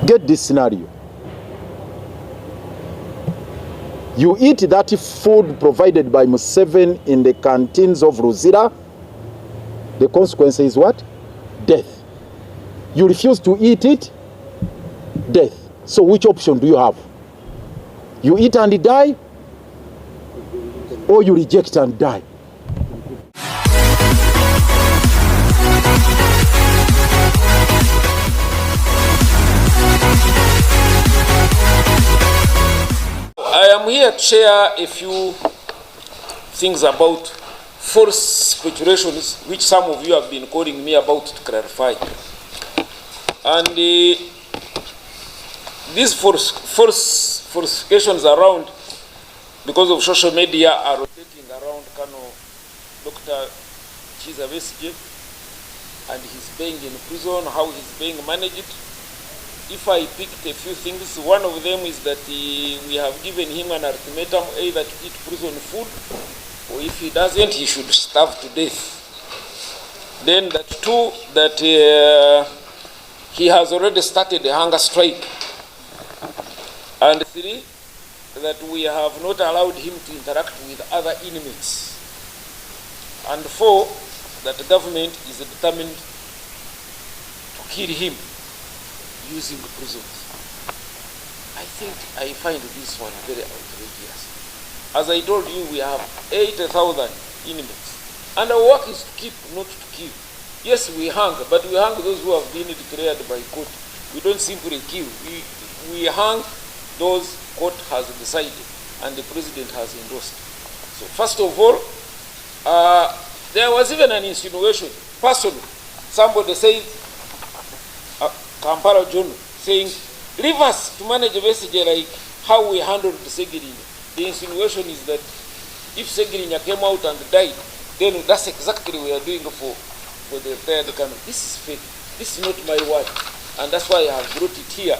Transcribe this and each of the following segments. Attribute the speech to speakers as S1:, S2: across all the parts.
S1: Get this scenario. You eat that food provided by Museveni in the canteens of Ruzira. The consequence is what? Death. You refuse to eat it, death. So which option do you have? You eat and die, or you reject and die?
S2: I am here to share a few things about false speculations, which some of you have been calling me about to clarify. And these falsifications around, because of social media, are rotating around Dr. Kiza Besigye and his being in prison, how he's being managed. If I picked a few things, one of them is that we have given him an ultimatum either to eat prison food, or if he doesn't, he should starve to death. Then that two, that he has already started a hunger strike. And three, that we have not allowed him to interact with other inmates. And four, that the government is determined to kill him using prisons. I think I find this one very outrageous. As I told you, we have 80,000 inmates. And our work is to keep, not to kill. Yes, we hang, but we hang those who have been declared by court. We don't simply kill. We hang those court has decided and the president has endorsed. So first of all, there was even an insinuation, personally. Somebody said, Kampala John, saying, leave us to manage Besigye like how we handled Segirinya. The insinuation is that if Segirinya came out and died, then that's exactly what we are doing for the third canon. This is fake. This is not my word. And that's why I have brought it here.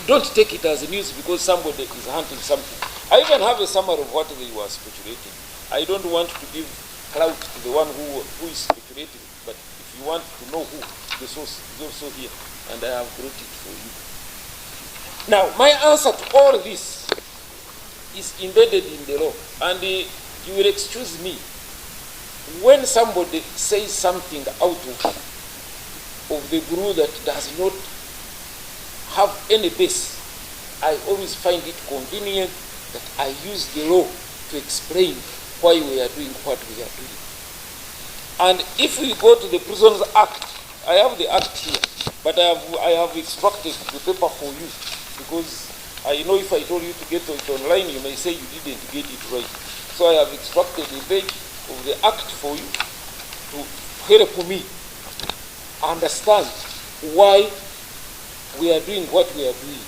S2: Don't take it as news because somebody is hunting something. I even have a summary of what they were speculating. I don't want to give clout to the one who is speculating, but if you want to know who, the source is also here, and I have brought it for you. Now, my answer to all this is embedded in the law, and you will excuse me. When somebody says something out of the blue that does not have any base, I always find it convenient that I use the law to explain why we are doing what we are doing. And if we go to the Prisons Act, I have the act here, but I have extracted the paper for you because I know if I told you to get it online, you may say you didn't get it right. So I have extracted the page of the act for you to help me understand why we are doing what we are doing.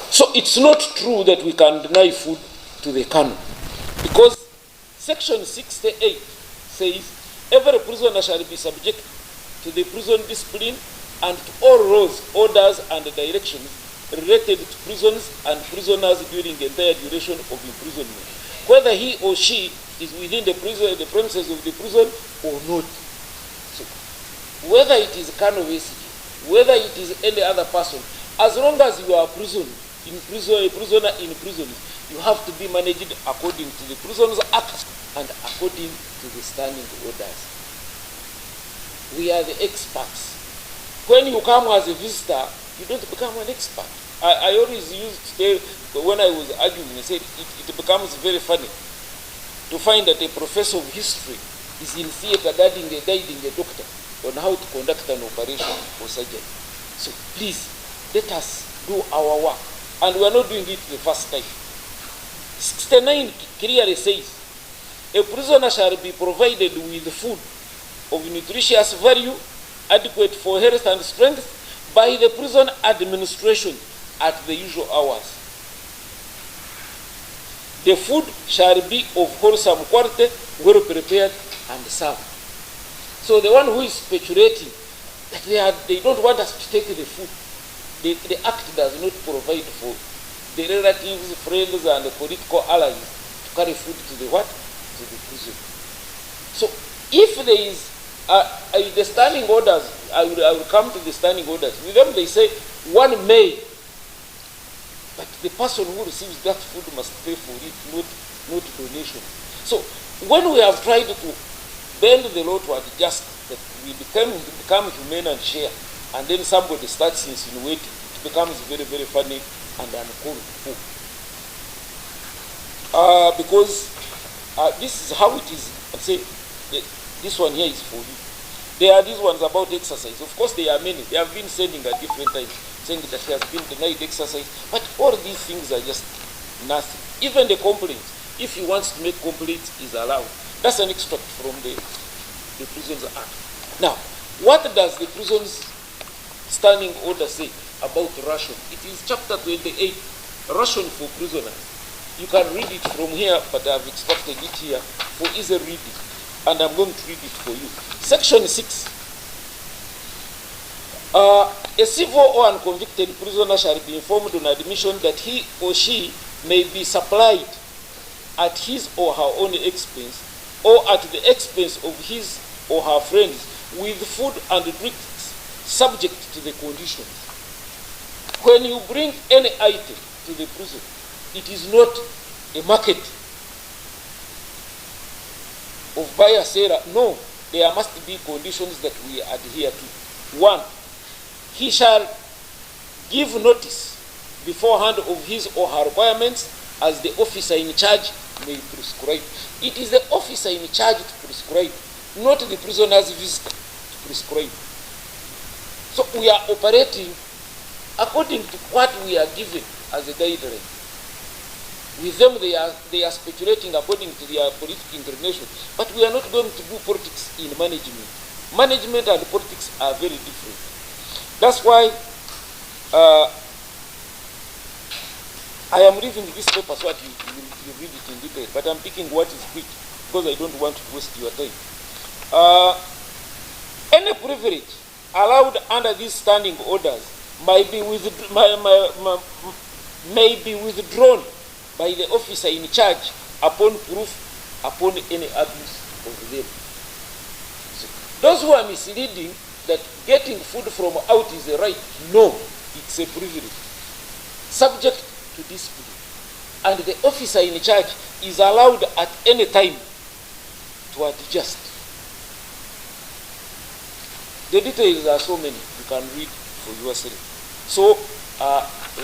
S2: So it's not true that we can deny food to the canon, because Section 68 says every prisoner shall be subject to the prison discipline and to all laws, orders, and directions related to prisons and prisoners during the entire duration of imprisonment, whether he or she is within the premises of the prison or not. So, whether it is Kano Besigye, whether it is any other person, as long as you are a prisoner in prison, you have to be managed according to the Prisons Act and according to the standing orders. We are the experts. When you come as a visitor, you don't become an expert. I always used to tell, when I was arguing, I said it becomes very funny to find that a professor of history is in theater guiding a doctor on how to conduct an operation or surgery. So please, let us do our work. And we are not doing it the first time. 69 clearly says, a prisoner shall be provided with food of nutritious value, adequate for health and strength, by the prison administration at the usual hours. The food shall be of wholesome quality, well prepared and served. So the one who is speculating that they don't want us to take the food, the act does not provide for the relatives, friends, and the political allies to carry food to the what? To the prison. So if there is The standing orders, I will come to the standing orders. With them they say 1 May, but the person who receives that food must pay for it, not donation. So when we have tried to bend the law to adjust that we become humane and share, and then somebody starts insinuating, it becomes very, very funny and uncalled for. Because this is how it is. I say, this one here is for you. There are these ones about exercise. Of course, there are many. They have been sending at different times, saying that he has been denied exercise. But all these things are just nothing. Even the complaints, if he wants to make complaints, is allowed. That's an extract from the Prisons Act. Now, what does the Prisons Standing Order say about ration? It is chapter 28, ration for prisoners. You can read it from here, but I've extracted it here for easy reading. And I'm going to read it for you. Section 6. A civil or unconvicted prisoner shall be informed on admission that he or she may be supplied at his or her own expense or at the expense of his or her friends with food and drinks subject to the conditions. When you bring any item to the prison, it is not a market of buyer seller. No, there must be conditions that we adhere to. 1, he shall give notice beforehand of his or her requirements as the officer in charge may prescribe. It is the officer in charge to prescribe, not the prisoner's visitor to prescribe. So we are operating according to what we are given as a guideline. With them, they are speculating according to their political inclination. But we are not going to do politics in management. Management and politics are very different. That's why I am reading this paper so that you read it in detail. But I'm picking what is quick because I don't want to waste your time. Any privilege allowed under these standing orders may be withdrawn by the officer in charge upon proof upon any abuse of them. So, those who are misleading that getting food from out is a right, no, it's a privilege, subject to discipline. And the officer in charge is allowed at any time to adjust. The details are so many, you can read for yourself. So,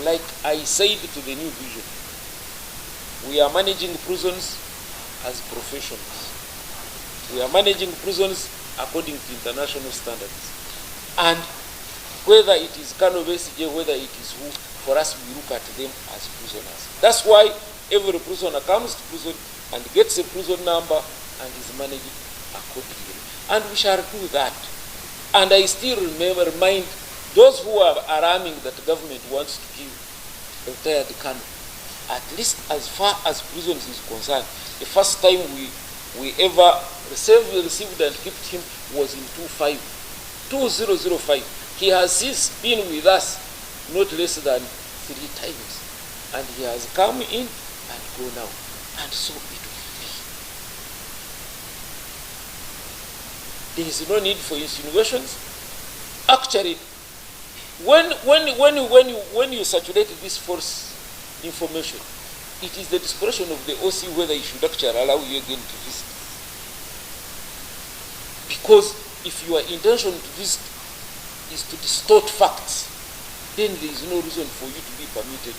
S2: like I said to the New Vision, we are managing prisons as professionals. We are managing prisons according to international standards. And whether it is Kano Besigye, whether it is who, for us we look at them as prisoners. That's why every prisoner comes to prison and gets a prison number and is managed accordingly. And we shall do that. And I still remind those who are alarming that the government wants to give retired Kano. At least as far as prisons is concerned, the first time we ever received and kept him was in 2005. He has since been with us not less than 3 times. And he has come in and go now. And so it will be. There is no need for insinuations. Actually, when you saturate this false information, it is the discretion of the OC whether he should actually allow you again to visit. Because if your intention to visit is to distort facts, then there is no reason for you to be permitted